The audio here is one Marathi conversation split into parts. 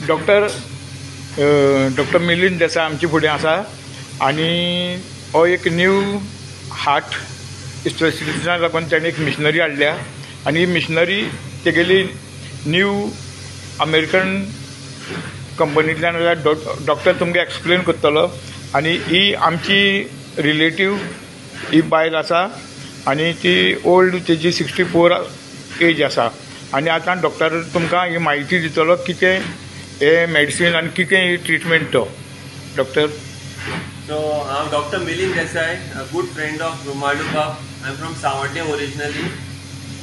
डॉक्टर मिलिंद देसाय आमचे फुडें आसा आनी हो एक न्यू हार्ट स्पेशलिस्टाक लागून ताणें एक मिशनरी हाडल्या आनी ही मिशनरी तेगेली न्यू अमेरिकन कंपनींतल्यान डॉक्टर तुमकां एक्सप्लेन करतलो आनी ही आमची रिलेटीव ही बायल आसा आनी ती ओल्ड तेजी 64 एज आसा आनी आतां डॉक्टर तुमकां ही म्हायती दितलो कितें हे मेडिसीन आनी कितें ही ट्रिटमेंट तो doctor. So I'm Dr. Milind Desai, a good friend of Rumaluka. I'm from Savatya originally.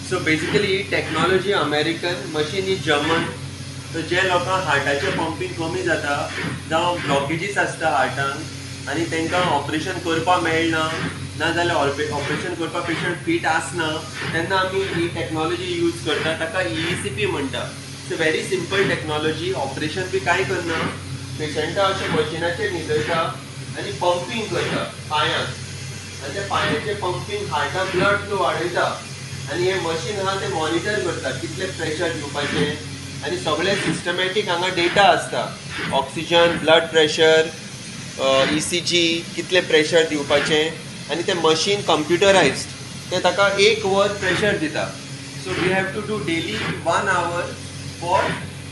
So basically technology American, machine is German. So जे लोकांक हार्टाचे पंपिंग कमी जाता जावं ब्लॉकेजीस आसता हार्टान आनी तांकां ऑपरेशन करपाक मेळना ना जाल्यार ऑपरेशन करपाक पेशंट फीट आसना तेन्ना आमी ही टेक्नॉलॉजी यूज करता ताका EECP म्हणटा. It's a very simple technology. Operation बी कांय करना, पेशंटा अशें मशिनाचेर न्हिदयता आनी पंपिंग करता पांयांक आनी त्या पांयाचे पंपिंग हार्टाक ब्लड फ्लो वाडयता आनी हे मशीन आहा ते मॉनिटर करता कितले प्रेशर दिवपाचें आनी सगळे सिस्टमॅटीक हांगा डेटा आसता. ऑक्सिजन, ब्लड प्रेशर, ECG कितले प्रेशर दिवपाचें आनी तें मशीन कंप्युटरायज्ड तें ताका 1 वर प्रेशर दिता. So we have to do daily 1 hour for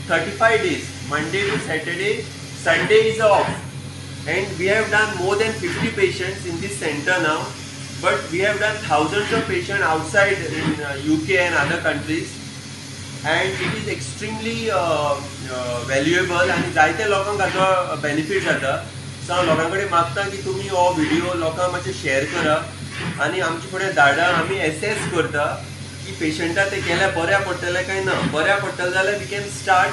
35 days, Monday to Saturday, Sunday is off. And we have done more than 50 patients in this center now, but we have done thousands of patients outside in UK and other countries, and it is extremely valuable and जायते लोकांक हाचो बेनिफिट जाता. सो हांव लोकां कडेन मागता की तुमी हो व्हिडिओ लोकांक मातशें शेअर करा आनी आमचे फुडें धाडा. आमी एसेस करता की पेशंटाक ते केल्यार बऱ्या पडटलें काय ना. बऱ्या पडटलें जाल्यार we can start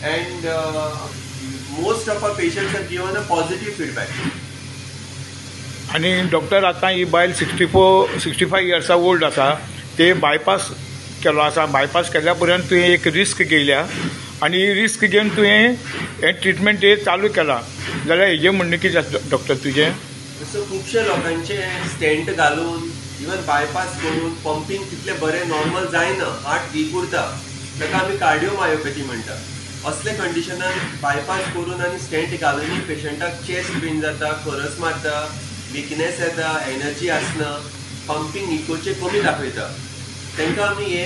and most of our patients have given a positive feedback. आणि डॉक्टर आतां ही बायल 65 इयर्सा ओल्ड आसा, ते बायपास केलो आसा. बायपास केल्या पर्यंत तुवें एक रिस्क घेयल्या आनी ही रिस्क घेवन तुवें हे ट्रिटमेंट हे चालू केला जाल्यार हेजें म्हणणें कितें आसा डॉक्टर तुजें? सो खुबशे लोकांचे स्टेंट घालून इवन बायपास करून पंपिंग तितले बरें नॉर्मल जायना, हार्ट वीक उरता, ताका आमी कार्डिओमायोपॅथी म्हणटा. असले कंडिशनान बायपास करून आनी स्टेंट घालून पेशंटाक चेस्ट पेन जाता, खरस मारता, विकनेस येता, एनर्जी आसना, पंपिंग इकोचे कमी दाखयता. तांकां आमी हे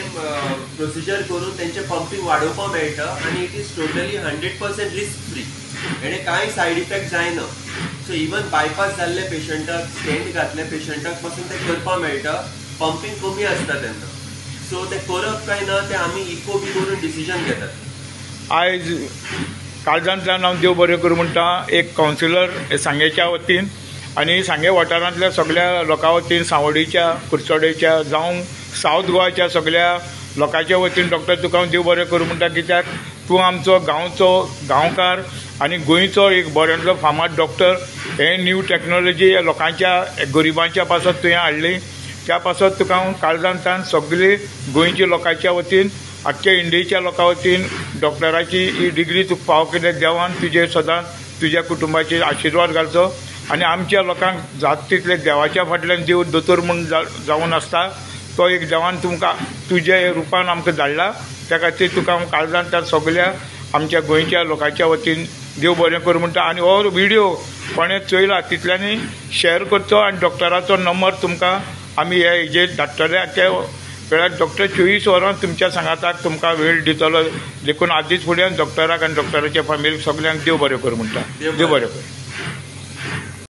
प्रोसिजर करून तेंचें पंपिंग वाडोवपाक मेळटा आनी it is totally 100% risk free. हेणे कांय सायड इफेक्ट जायना. सो इवन बायपास जाल्ले पेशंटाक, स्टेंट घातल्या पेशंटाक पासून ते करपाक मेळटा. पंपिंग कमी आसता तेन्ना. सो ते करप काय ना ते आमी इको बी करून डिसिजन घेतात. आयज काळजांतल्यान हांव देव बरें करूं म्हणटा एक कावन्सिलर सांगेच्या वतीन आनी सांगे वाठारांतल्या सगळ्या लोकां वतीन, सावड्डेच्या, कुडचड्याच्या जावं सावथ गोवाच्या सगळ्या लोकांच्या वतीन डॉक्टर तुका हांव देव बरें करूं म्हणटा. कित्याक तूं आमचो गांवचो गांवकार आनी गोंयचो एक बऱ्यांतलो फामाद डॉक्टर. हे न्यू टॅक्नॉलॉजी लोकांच्या गरिबांच्या पासत तुवें हाडली. त्या पासत तुका हांव काळजांतल्यान सगळी गोंयच्या लोकांच्या वतीन, आख्ख्या इंडियेच्या लोकां वतीन डॉक्टराची ही डिग्री तुका फावो केल्या. देवान तुजेर सदांच तुज्या कुटुंबाचेर आशिर्वाद घालचो आनी आमच्या लोकांक जाता तितले देवाच्या फाटल्यान देव दोतोर म्हूण जावन आसता. तो एक देवान तुमकां तुज्या रुपान आमकां धाडला. त्या खातीर तुका हांव काळजांतल्यान सगळ्या आमच्या गोंयच्या लोकांच्या वतीन देव बरें करूं म्हणटा. आनी हो व्हिडिओ कोणें चोयला तितल्यांनी शेअर करचो आनी डॉक्टराचो नंबर तुमकां आमी हेजेर धाडटले. ते वेळार डॉक्टर 24 वरां तुमच्या सांगाताक तुमकां वेळ दितलो. देखून आदींच फुडें डॉक्टराक आनी डॉक्टराच्या फॅमिलीक सगळ्यांक देव बरें करूं म्हणटा. देव बरें कर.